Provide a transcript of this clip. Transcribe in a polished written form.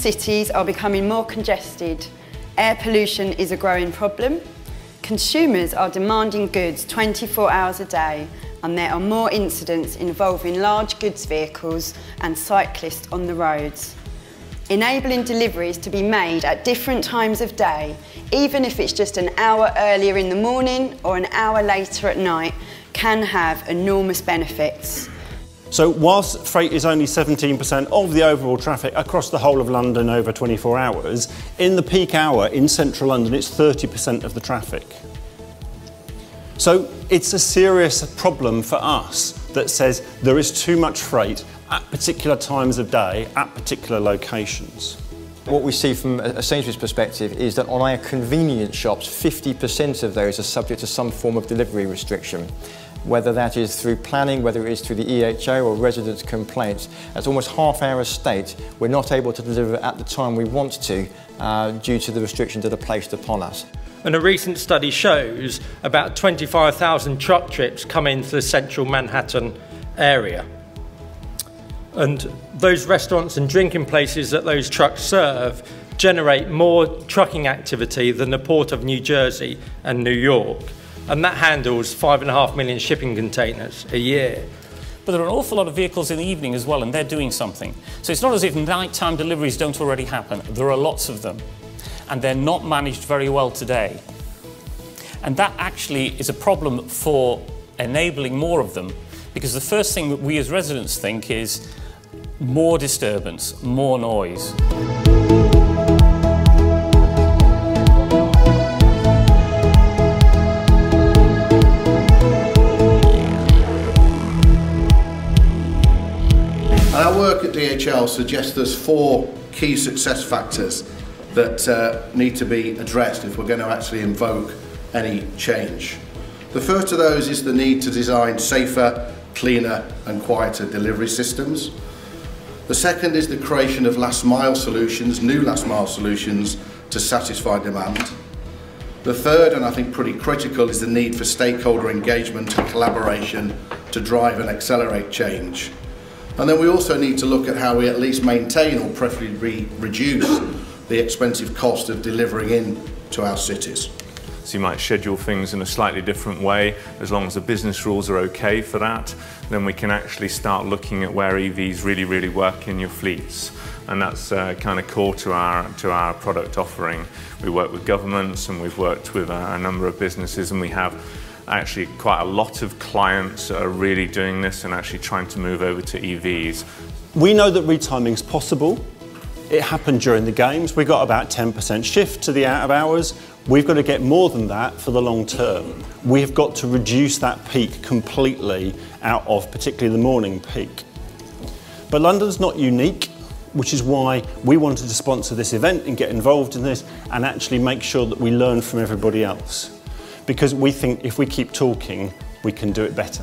cities are becoming more congested. Air pollution is a growing problem. Consumers are demanding goods 24 hours a day, and there are more incidents involving large goods vehicles and cyclists on the roads. Enabling deliveries to be made at different times of day, even if it's just an hour earlier in the morning or an hour later at night, can have enormous benefits. So whilst freight is only 17% of the overall traffic across the whole of London over 24 hours, in the peak hour in central London it's 30% of the traffic. So it's a serious problem for us that says there is too much freight at particular times of day, at particular locations. What we see from a Sainsbury's perspective is that on our convenience shops, 50% of those are subject to some form of delivery restriction. Whether that is through planning, whether it is through the EHO or residents' complaints, that's almost half our estate we're not able to deliver at the time we want to due to the restrictions that are placed upon us. And a recent study shows about 25,000 truck trips come into the central Manhattan area. And those restaurants and drinking places that those trucks serve generate more trucking activity than the Port of New Jersey and New York. And that handles 5.5 million shipping containers a year. But there are an awful lot of vehicles in the evening as well, and they're doing something. So it's not as if nighttime deliveries don't already happen. There are lots of them, and they're not managed very well today. And that actually is a problem for enabling more of them, because the first thing that we as residents think is more disturbance, more noise. Our work at DHL suggests there's 4 key success factors that need to be addressed if we're going to actually invoke any change. The first of those is the need to design safer, cleaner and quieter delivery systems. The second is the creation of last mile solutions, new last mile solutions to satisfy demand. The third, and I think pretty critical, is the need for stakeholder engagement and collaboration to drive and accelerate change. And then we also need to look at how we at least maintain or preferably reduce the expensive cost of delivering in to our cities. So you might schedule things in a slightly different way. As long as the business rules are okay for that, then we can actually start looking at where EVs really work in your fleets. And that's kind of core to our product offering. We work with governments and we've worked with a number of businesses, and we have actually quite a lot of clients that are really doing this and actually trying to move over to EVs. We know that retiming is possible. It happened during the games. We got about 10% shift to the out of hours. We've got to get more than that for the long term. We've got to reduce that peak completely out of particularly the morning peak. But London's not unique, which is why we wanted to sponsor this event and get involved in this and actually make sure that we learn from everybody else. Because we think if we keep talking, we can do it better.